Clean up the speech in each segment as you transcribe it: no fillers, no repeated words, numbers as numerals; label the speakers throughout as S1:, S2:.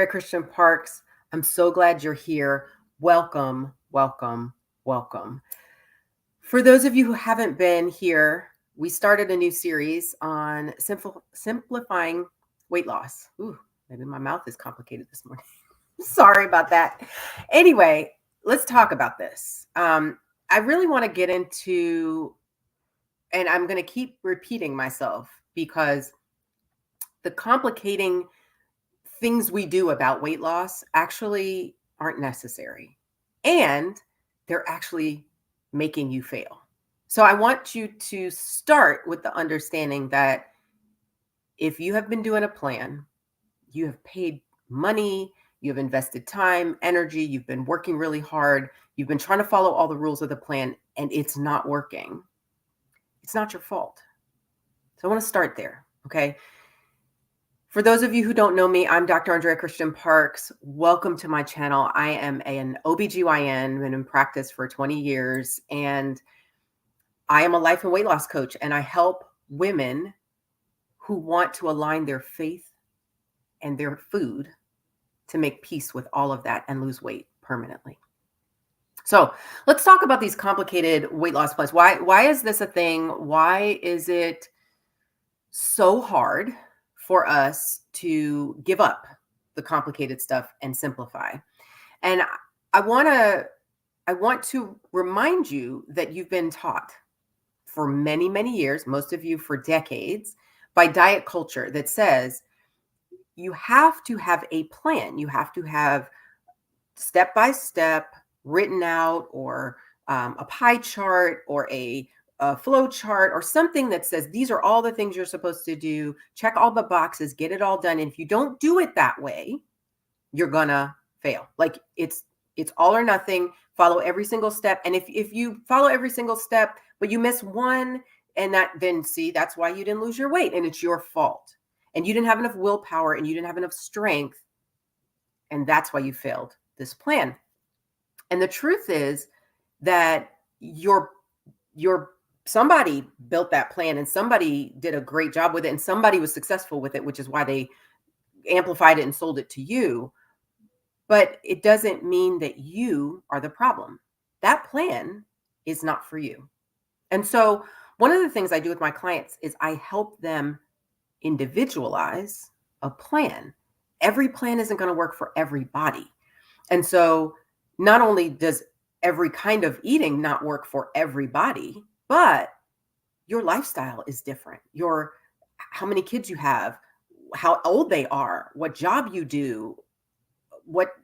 S1: Christian Parks. I'm so glad you're here. Welcome, welcome, welcome. For those of you who haven't been here, we started a new series on simplifying weight loss. Ooh, maybe my mouth is complicated this morning. Sorry about that. Anyway, let's talk about this. I really want to get into, and I'm going to keep repeating myself because the complicating things we do about weight loss actually aren't necessary. And they're actually making you fail. So I want you to start with the understanding that if you have been doing a plan, you have paid money, you have invested time, energy, you've been working really hard, you've been trying to follow all the rules of the plan, and it's not working, it's not your fault. So I want to start there, okay? For those of you who don't know me, I'm Dr. Andrea Christian Parks. Welcome to my channel. I am an OBGYN, been in practice for 20 years, and I am a life and weight loss coach, and I help women who want to align their faith and their food to make peace with all of that and lose weight permanently. So let's talk about these complicated weight loss plans. Why is this a thing? Why is it so hard for us to give up the complicated stuff and simplify? And I want to remind you that you've been taught for many, many years, most of you for decades, by diet culture that says you have to have a plan. You have to have step by step written out, or a pie chart, or a flow chart, or something that says these are all the things you're supposed to do. Check all the boxes, get it all done. And if you don't do it that way, you're gonna fail. Like it's all or nothing. Follow every single step. And if you follow every single step, but you miss one, and then see, that's why you didn't lose your weight, and it's your fault. And you didn't have enough willpower, and you didn't have enough strength, and that's why you failed this plan. And the truth is that somebody built that plan, and somebody did a great job with it, and somebody was successful with it, which is why they amplified it and sold it to you. But it doesn't mean that you are the problem. That plan is not for you. And so one of the things I do with my clients is I help them individualize a plan. Every plan isn't going to work for everybody. And so not only does every kind of eating not work for everybody, but your lifestyle is different. How many kids you have, how old they are, what job you do,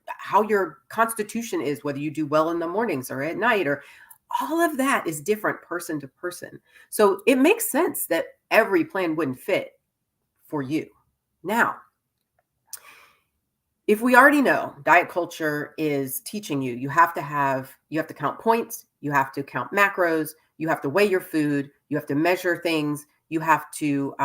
S1: how your constitution is, whether you do well in the mornings or at night, or all of that is different person to person. So it makes sense that every plan wouldn't fit for you. Now, if we already know diet culture is teaching you have to count points, you have to count macros, you have to weigh your food, you have to measure things, you have to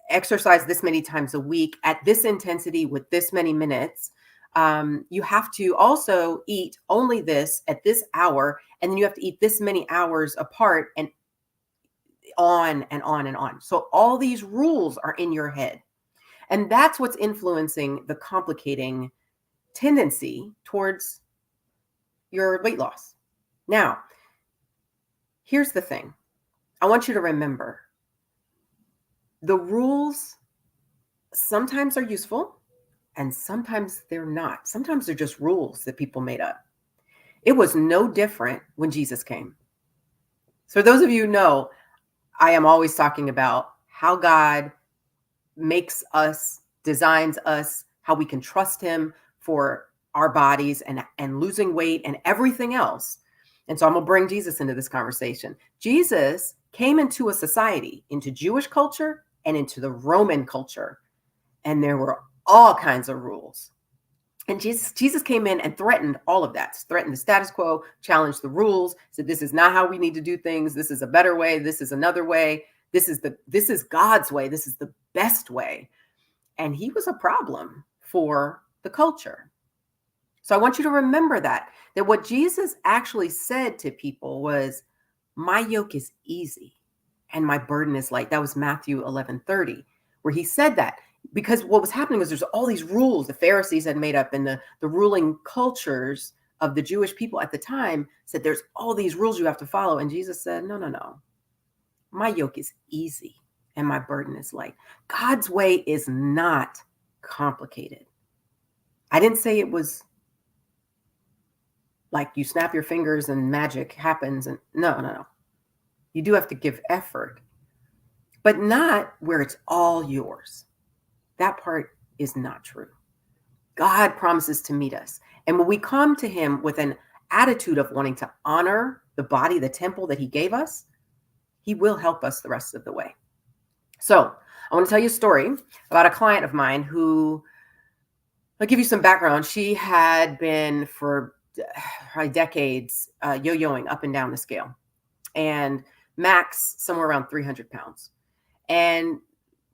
S1: exercise this many times a week at this intensity with this many minutes. You have to also eat only this at this hour, and then you have to eat this many hours apart, and on and on and on. So all these rules are in your head. And that's what's influencing the complicating tendency towards your weight loss. Now, here's the thing. I want you to remember the rules sometimes are useful and sometimes they're not. Sometimes they're just rules that people made up. It was no different when Jesus came. So those of you who know, I am always talking about how God makes us, designs us, how we can trust him for our bodies and losing weight and everything else. And so I'm going to bring Jesus into this conversation. Jesus came into a society, into Jewish culture and into the Roman culture, and there were all kinds of rules. And Jesus came in and threatened all of that, threatened the status quo, challenged the rules, said, this is not how we need to do things. This is a better way. This is another way. This is God's way. This is the best way. And he was a problem for the culture. So I want you to remember that what Jesus actually said to people was, my yoke is easy and my burden is light. That was Matthew 11:30, where he said that. because what was happening was there's all these rules the Pharisees had made up, and the ruling cultures of the Jewish people at the time said there's all these rules you have to follow. And Jesus said, no, no, no. My yoke is easy and my burden is light. God's way is not complicated. I didn't say it was like you snap your fingers and magic happens. And no, no, no. You do have to give effort, but not where it's all yours. That part is not true. God promises to meet us. And when we come to him with an attitude of wanting to honor the body, the temple that he gave us, he will help us the rest of the way. So I want to tell you a story about a client of mine who, I'll give you some background. She had been for probably decades yo-yoing up and down the scale, and max somewhere around 300 pounds, and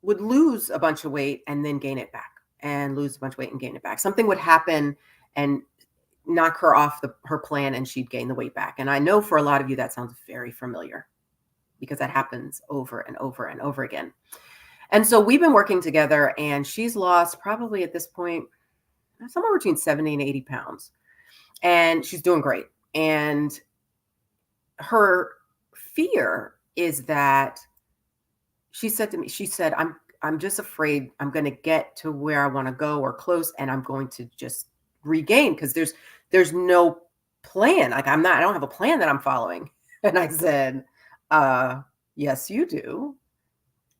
S1: would lose a bunch of weight and then gain it back, and lose a bunch of weight and gain it back. Something would happen and knock her off her plan, and she'd gain the weight back. And I know for a lot of you that sounds very familiar, because that happens over and over and over again. And so we've been working together, and she's lost probably at this point somewhere between 70 and 80 pounds. And she's doing great. And her fear is that she said to me, she said, I'm just afraid I'm going to get to where I want to go or close, and I'm going to just regain, because there's no plan. Like I don't have a plan that I'm following. And I said, yes, you do.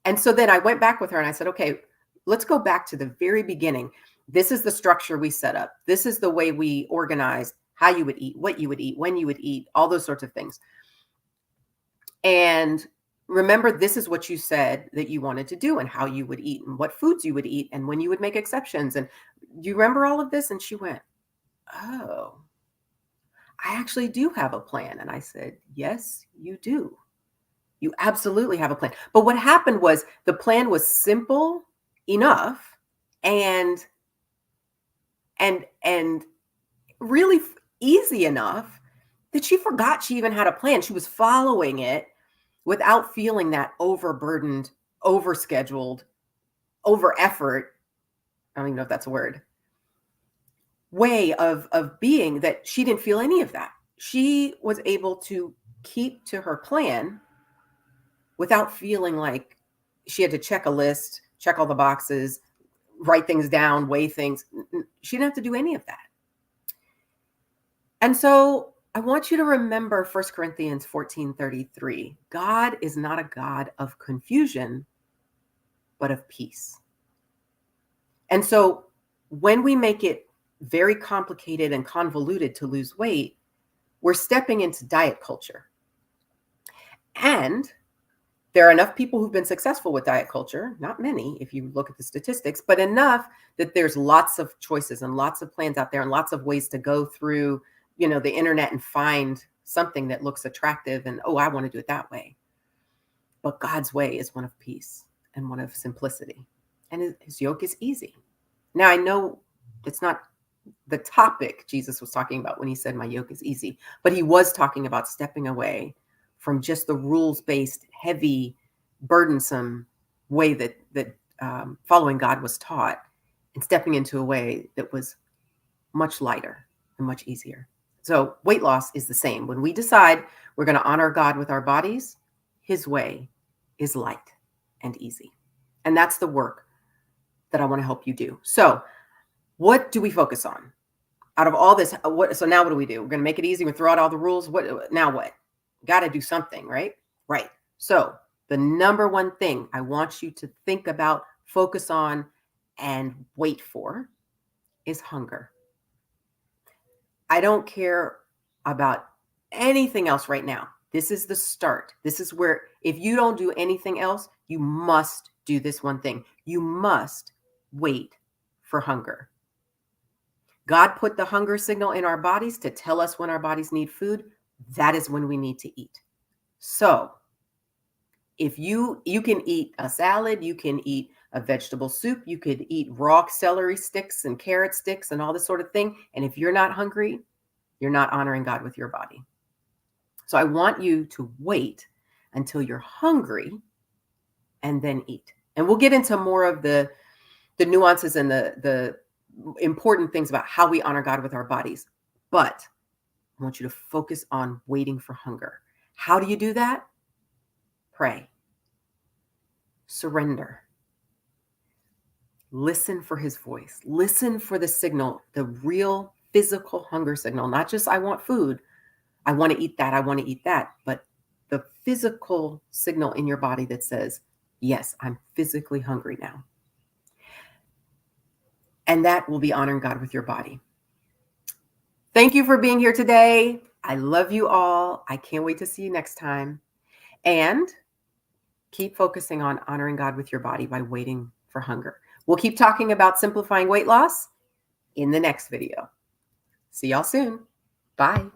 S1: And so then I went back with her and I said, okay, let's go back to the very beginning. This is the structure we set up. This is the way we organized how you would eat, what you would eat, when you would eat, all those sorts of things. And remember, this is what you said that you wanted to do, and how you would eat, and what foods you would eat, and when you would make exceptions. And do you remember all of this? And she went, oh, I actually do have a plan. And I said, yes, you do. You absolutely have a plan. But what happened was the plan was simple enough and really easy enough that she forgot she even had a plan. She was following it without feeling that overburdened, overscheduled, over effort. I don't even know if that's a word. Way of being, that she didn't feel any of that. She was able to keep to her plan without feeling like she had to check a list, check all the boxes, write things down, weigh things. She didn't have to do any of that. And so I want you to remember 1 Corinthians 14:33. God is not a God of confusion, but of peace. And so when we make it very complicated and convoluted to lose weight, we're stepping into diet culture. And there are enough people who've been successful with diet culture, not many if you look at the statistics, but enough that there's lots of choices and lots of plans out there and lots of ways to go through, the internet and find something that looks attractive and, oh, I want to do it that way. But God's way is one of peace and one of simplicity. And his yoke is easy. Now, I know it's not the topic Jesus was talking about when he said my yoke is easy, but he was talking about stepping away from just the rules-based, heavy, burdensome way that following God was taught, and stepping into a way that was much lighter and much easier. So weight loss is the same. When we decide we're going to honor God with our bodies, his way is light and easy. And that's the work that I want to help you do. So what do we focus on out of all this? So now what do we do? We're going to make it easy. We throw out all the rules. Now what? Got to do something, right? Right. So the number one thing I want you to think about, focus on, and wait for is hunger. I don't care about anything else right now. This is the start. This is where, if you don't do anything else, you must do this one thing. You must wait for hunger. God put the hunger signal in our bodies to tell us when our bodies need food. That is when we need to eat. So if you can eat a salad, you can eat a vegetable soup, you could eat raw celery sticks and carrot sticks and all this sort of thing. And if you're not hungry, you're not honoring God with your body. So I want you to wait until you're hungry and then eat. And we'll get into more of the the nuances and the important things about how we honor God with our bodies. But I want you to focus on waiting for hunger. How do you do that? Pray. Surrender. Listen for his voice. Listen for the signal, the real physical hunger signal, not just I want food. I want to eat that. I want to eat that. But the physical signal in your body that says, yes, I'm physically hungry now. And that will be honoring God with your body. Thank you for being here today. I love you all. I can't wait to see you next time. And keep focusing on honoring God with your body by waiting for hunger. We'll keep talking about simplifying weight loss in the next video. See y'all soon. Bye.